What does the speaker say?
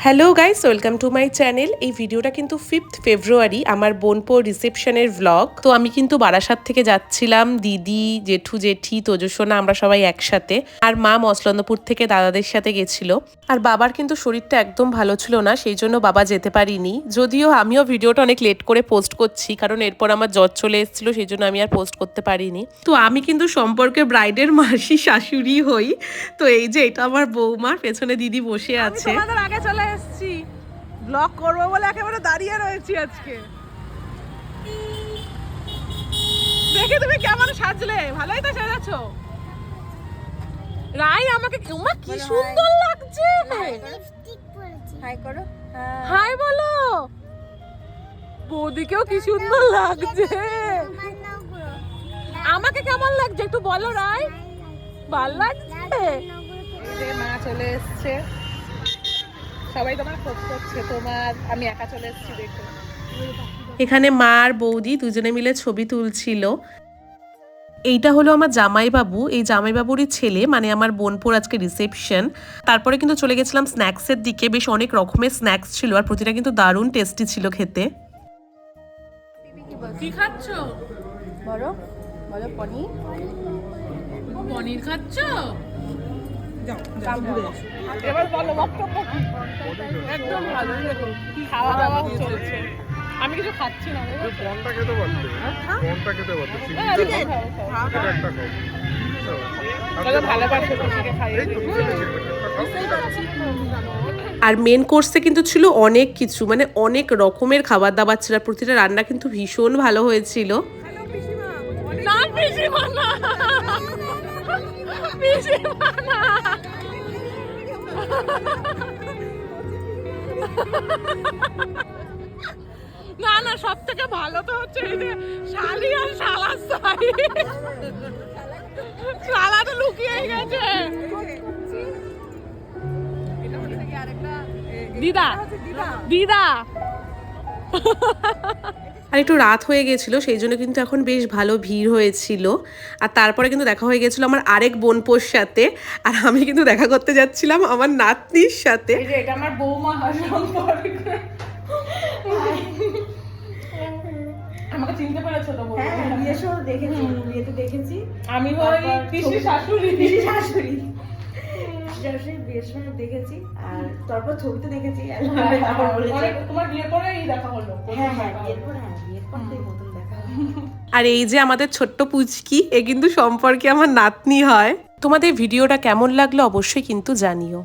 Hello guys, welcome to my channel. এই ভিডিওটা কিন্তু 5th ফেব্রুয়ারি আমার বোনপোর রিসেপশনের ভ্লগ। তো আমি কিন্তু বারাসাত থেকে যাচ্ছিলাম, দিদি, জেঠু, জেঠি, তোজসোনা আমরা সবাই একসাথে। আর মা মসলন্দপুর থেকে দাদাদের সাথে গেছিল। আর বাবার কিন্তু শরীরটা একদম ভালো ছিল না, সেই জন্য বাবা যেতে পারিনি। যদিও আমিও ভিডিওটা অনেক লেট করে পোস্ট করছি, কারণ এরপর আমার জ্বর চলে এসেছিল, সেই জন্য আমি আর পোস্ট করতে পারিনি। তো আমি কিন্তু সম্পর্কে ব্রাইডের মাসি শাশুড়ি হই। তো এই যে এটা আমার বৌমা, পেছনে দিদি বসে আছে। আগে চলে এসেছি, ব্লগ করবো বলে একেবারে দাঁড়িয়ে রয়েছি আজকে। দেখে তুমি কেমন সাজলে, ভালোই তো সাজাচ্ছো। রাই আমাকে কি সুন্দর লাগছে। হাই করো, হাই বলো। বৌদিকেও কি সুন্দর লাগছে। আমাকে কেমন লাগছে একটু বলো রাই। ভালো লাগছে। মা চলে এসছে, সবাই তোমার খোঁজ করছে, তোমার আমি একা চলে এসেছি দেখো। এখানে মা আর বৌদি দুজনে মিলে ছবি তুলছিল। এইটা হলো আমার জামাইবাবু, এই জামাইবাবুরই ছেলে, মানে আমার বোনপোর আজকে রিসেপশন। তারপরে কিন্তু চলে গেছিলাম স্ন্যাক্সের দিকে, বেশ অনেক রকমের স্ন্যাক্স ছিল আর প্রতিটা কিন্তু দারুণ টেস্টি ছিল খেতে। কি খাচ্ছো? বলো বলো। পনির, পনির খাচ্ছো? এবার বলো বক্তব্য কি? একদম ভালো, খাওয়া দাওয়া চলছে, আমি কিছু খাচ্ছি না। কোনটা খেতে পারতে? কোনটা খেতে পারতে? এটা একটা খাও। ভালোবাসে খুশিকে খাইয়ে আর মেন কোর্সে কিন্তু ছিল অনেক কিছু, মানে অনেক রকমের খাবার দাবার ছিল, আর প্রতিটা রান্না কিন্তু ভীষণ ভালো হয়েছিল। না পিসিমা না, পিসিমা না। না না, সব থেকে ভালো তো হচ্ছে এই যে শালি আর শালার সাই। শালা তো লুকিয়ে গেছে। দিদা দিদা। আর একটু রাত হয়ে গেছিল, সেই জন্য কিন্তু এখন বেশ ভালো ভিড় হয়েছিল। আর তারপরে কিন্তু দেখা হয়ে গেছিল আমার আরেক বোনপোর সাথে, আর আমি কিন্তু দেখা করতে যাচ্ছিলাম আমার নাতনির সাথে। এই যে এটা আমার বৌমা সম্পর্কে। আমাকে চিনতে পেরেছো তো? হ্যাঁ, বিয়েসহ দেখেছি, বিয়েতে দেখেছি। আমি হই পিসি শাশুড়ি। পিসি শাশুড়ি বিয়ের সময় দেখেছি, আর তারপর ছবিতে দেখেছি। তোমার বিয়ে পরেই দেখা হলো। হ্যাঁ হ্যাঁ, বিয়ের পর, হ্যাঁ বিয়ের পর থেকে প্রথম দেখা হলো। আর এই যে আমাদের ছোট্ট পুচকি, এ কিন্তু সম্পর্কে আমার নাতনি হয়। তোমাদের ভিডিওটা কেমন লাগলো অবশ্যই কিন্তু জানিও।